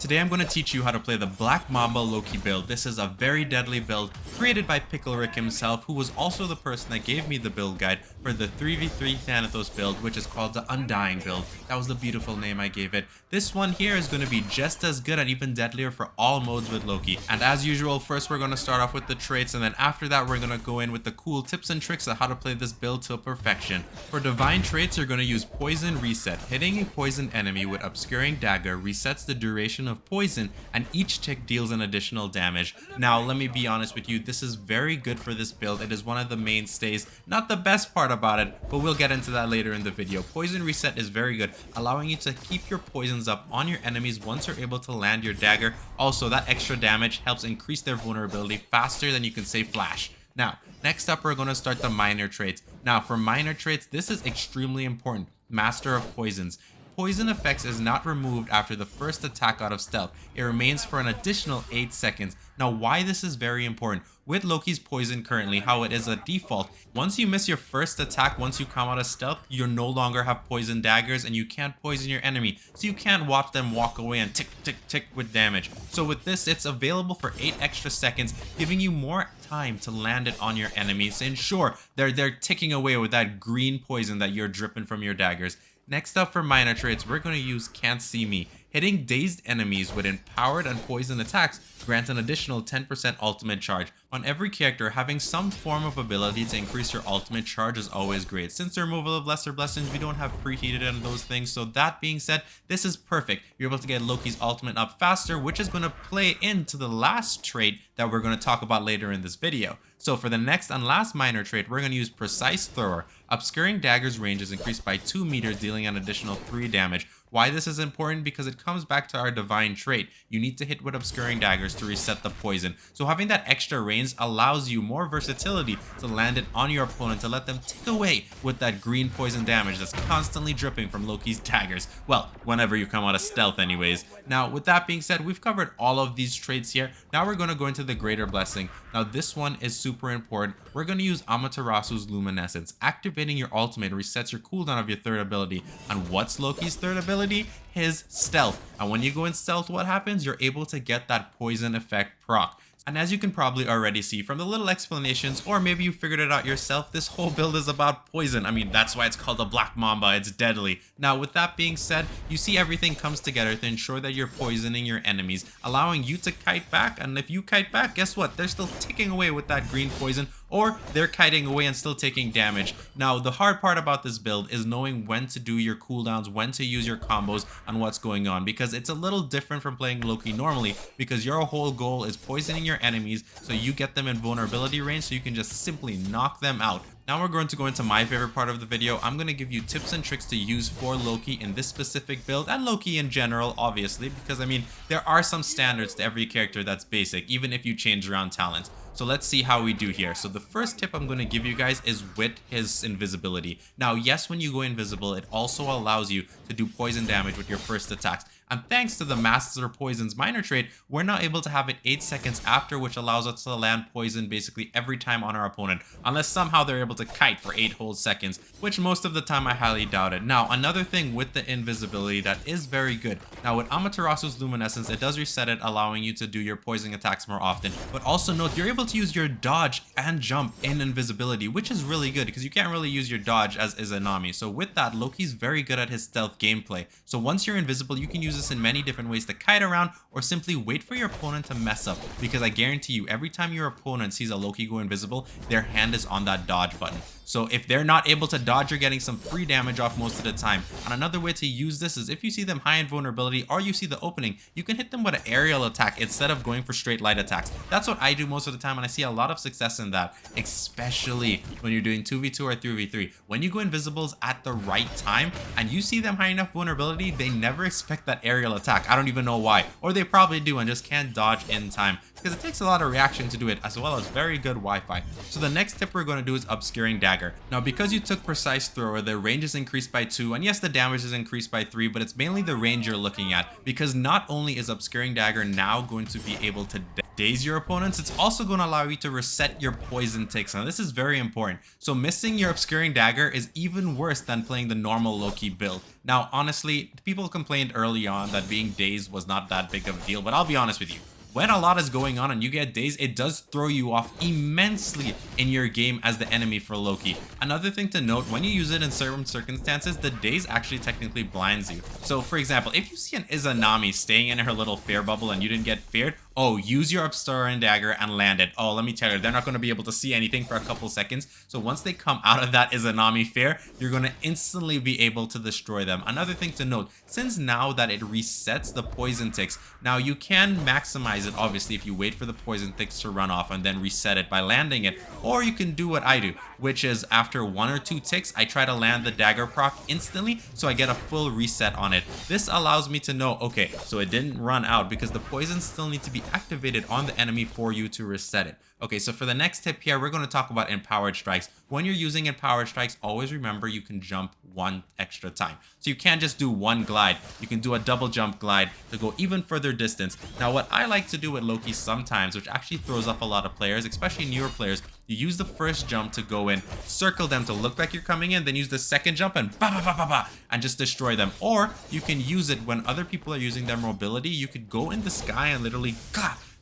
Today I'm going to teach you how to play the Black Mamba Loki build. This is a very deadly build created by Pickle Rick himself, who was also the person that gave me the build guide for the 3v3 Thanatos build, which is called the Undying build. That was the beautiful name I gave it. This one here is going to be just as good and even deadlier for all modes with Loki. And as usual, first we're going to start off with the traits, and then after that we're going to go in with the cool tips and tricks of how to play this build to perfection. For divine traits, you're going to use Poison Reset. Hitting a poison enemy with Obscuring Dagger resets the duration of poison, and each tick deals an additional damage. Now let me be honest with you, this is very good for this build. It is one of the mainstays. Not the best part about it, but we'll get into that later in the video. Poison Reset is very good, allowing you to keep your poisons up on your enemies once you're able to land your dagger. Also, that extra damage helps increase their vulnerability faster than you can say flash. Now, next up we're going to start the minor traits. Now for minor traits, this is extremely important. Master of Poisons. Poison effects is not removed after the first attack out of stealth. It remains for an additional 8 seconds. Now why this is very important. With Loki's poison currently, how it is a default, once you miss your first attack, once you come out of stealth, you no longer have poison daggers and you can't poison your enemy. So you can't watch them walk away and tick tick tick with damage. So with this, it's available for 8 extra seconds, giving you more time to land it on your enemies to ensure they're ticking away with that green poison that you're dripping from your daggers. Next up for minor traits, we're going to use Can't See Me. Hitting dazed enemies with empowered and poison attacks grants an additional 10% ultimate charge. On every character, having some form of ability to increase your ultimate charge is always great. Since the removal of lesser blessings, we don't have preheated and those things, so that being said, this is perfect. You're able to get Loki's ultimate up faster, which is going to play into the last trait that we're going to talk about later in this video. So for the next and last minor trait, we're going to use Precise Thrower. Obscuring Dagger's range is increased by 2 meters, dealing an additional 3 damage. Why this is important? Because it comes back to our divine trait. You need to hit with Obscuring Daggers to reset the poison. So having that extra range allows you more versatility to land it on your opponent to let them tick away with that green poison damage that's constantly dripping from Loki's daggers. Well, whenever you come out of stealth anyways. Now with that being said, we've covered all of these traits here. Now we're going to go into the Greater Blessing. Now this one is super important. We're going to use Amaterasu's Luminescence. Activating your ultimate resets your cooldown of your third ability. And what's Loki's third ability? His stealth. And when you go in stealth, what happens? You're able to get that poison effect proc. And as you can probably already see from the little explanations, or maybe you figured it out yourself, this whole build is about poison. I mean, that's why it's called the Black Mamba. It's deadly. Now, with that being said, you see everything comes together to ensure that you're poisoning your enemies, allowing you to kite back. And if you kite back, guess what? They're still ticking away with that green poison, or they're kiting away and still taking damage. Now, the hard part about this build is knowing when to do your cooldowns, when to use your combos, and what's going on, because it's a little different from playing Loki normally, because your whole goal is poisoning your enemies so you get them in vulnerability range so you can just simply knock them out. Now we're going to go into my favorite part of the video. I'm going to give you tips and tricks to use for Loki in this specific build, and Loki in general, obviously, because I mean, there are some standards to every character that's basic, even if you change around talent. So let's see how we do here. So the first tip I'm going to give you guys is with his invisibility. Now, yes, when you go invisible, it also allows you to do poison damage with your first attacks. And thanks to the Master Poison's minor trait, we're now able to have it 8 seconds after, which allows us to land poison basically every time on our opponent, unless somehow they're able to kite for 8 whole seconds, which most of the time I highly doubt it. Now, another thing with the invisibility that is very good. Now, with Amaterasu's Luminescence, it does reset it, allowing you to do your poison attacks more often. But also note, you're able to use your dodge and jump in invisibility, which is really good because you can't really use your dodge as Izanami. So with that, Loki's very good at his stealth gameplay. So once you're invisible, you can use this in many different ways to kite around or simply wait for your opponent to mess up, because I guarantee you every time your opponent sees a Loki go invisible, their hand is on that dodge button. So if they're not able to dodge, you're getting some free damage off most of the time. And another way to use this is if you see them high in vulnerability or you see the opening, you can hit them with an aerial attack instead of going for straight light attacks. That's what I do most of the time, and I see a lot of success in that, especially when you're doing 2v2 or 3v3. When you go invisibles at the right time and you see them high enough vulnerability, they never expect that aerial attack. I don't even know why, or they probably do and just can't dodge in time. because it takes a lot of reaction to do it, as well as very good Wi-Fi. So the next tip we're going to do is Obscuring Dagger. Now, because you took Precise Thrower, the range is increased by 2, and yes, the damage is increased by 3, but it's mainly the range you're looking at, because not only is Obscuring Dagger now going to be able to daze your opponents, it's also going to allow you to reset your poison ticks. Now, this is very important. So missing your Obscuring Dagger is even worse than playing the normal Loki build. Now, honestly, people complained early on that being dazed was not that big of a deal, but I'll be honest with you. When a lot is going on and you get dazed, it does throw you off immensely in your game as the enemy for Loki. Another thing to note, when you use it in certain circumstances, the daze actually technically blinds you. So for example, if you see an Izanami staying in her little fear bubble and you didn't get feared, oh, use your Obscuring Dagger and land it. Oh, let me tell you, they're not going to be able to see anything for a couple seconds. So once they come out of that Izanami fear, you're going to instantly be able to destroy them. Another thing to note, since now that it resets the poison ticks, now you can maximize it, obviously, if you wait for the poison ticks to run off and then reset it by landing it. Or you can do what I do, which is after 1 or 2 ticks, I try to land the dagger proc instantly so I get a full reset on it. This allows me to know, okay, so it didn't run out because the poisons still need to be activated on the enemy for you to reset it. Okay, so for the next tip here, we're going to talk about Empowered Strikes. When you're using Empowered Strikes, always remember you can jump 1 extra time. So you can't just do 1 glide. You can do a double jump glide to go even further distance. Now, what I like to do with Loki sometimes, which actually throws off a lot of players, especially newer players, you use the first jump to go in, circle them to look like you're coming in, then use the second jump and ba ba ba ba ba and just destroy them. Or you can use it when other people are using their mobility. You could go in the sky and literally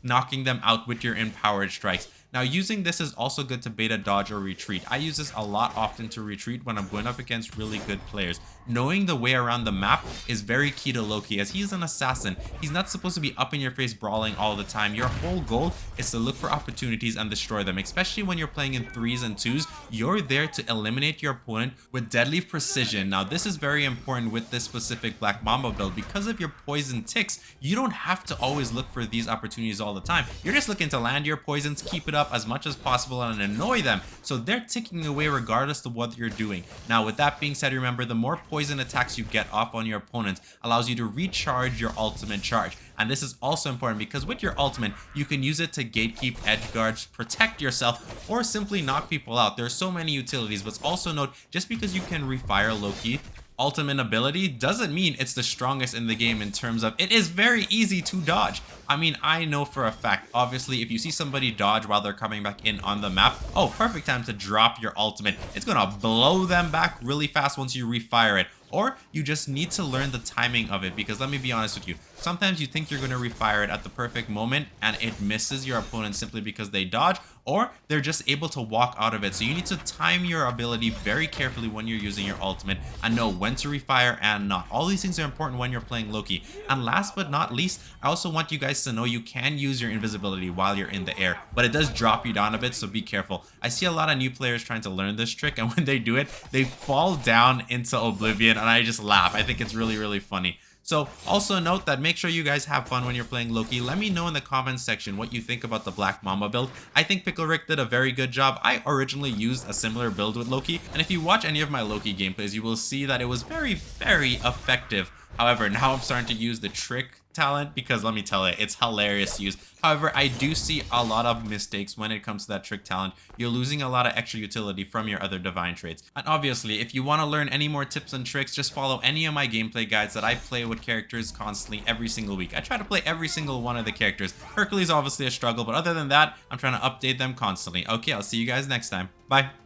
knocking them out with your Empowered Strikes. Now, using this is also good to beta dodge or retreat. I use this a lot often to retreat when I'm going up against really good players. Knowing the way around the map is very key to Loki, as he's an assassin. He's not supposed to be up in your face brawling all the time. Your whole goal is to look for opportunities and destroy them, especially when you're playing in 3s and 2s. You're there to eliminate your opponent with deadly precision. Now, this is very important with this specific Black Mamba build. Because of your poison ticks, you don't have to always look for these opportunities all the time. You're just looking to land your poisons, keep it up as much as possible, and annoy them, so they're ticking away regardless of what you're doing. Now, with that being said, remember, the more poison attacks you get off on your opponents allows you to recharge your ultimate charge. And this is also important because with your ultimate, you can use it to gatekeep edge guards, protect yourself, or simply knock people out. There are so many utilities, but also note, just because you can refire Loki ultimate ability doesn't mean it's the strongest in the game in terms of it is very easy to dodge. I mean, I know for a fact, obviously, if you see somebody dodge while they're coming back in on the map, oh, perfect time to drop your ultimate. It's gonna blow them back really fast once you refire it. Or you just need to learn the timing of it, because let me be honest with you, sometimes you think you're going to refire it at the perfect moment and it misses your opponent simply because they dodge, or they're just able to walk out of it. So you need to time your ability very carefully when you're using your ultimate and know when to refire and not. All these things are important when you're playing Loki. And last but not least, I also want you guys to know you can use your invisibility while you're in the air, but it does drop you down a bit, so be careful. I see a lot of new players trying to learn this trick, and when they do it, they fall down into oblivion, and I just laugh. I think it's really, really funny. So also note that make sure you guys have fun when you're playing Loki. Let me know in the comments section what you think about the Black Mamba build. I think Pickle Rick did a very good job. I originally used a similar build with Loki, and if you watch any of my Loki gameplays, you will see that it was very, very effective. However, now I'm starting to use the trick talent because let me tell you, it's hilarious to use. However, I do see a lot of mistakes when it comes to that trick talent. You're losing a lot of extra utility from your other divine traits. And obviously, if you want to learn any more tips and tricks, just follow any of my gameplay guides that I play with characters constantly every single week. I try to play every single one of the characters. Hercules obviously a struggle, but other than that, I'm trying to update them constantly. Okay, I'll see you guys next time. Bye.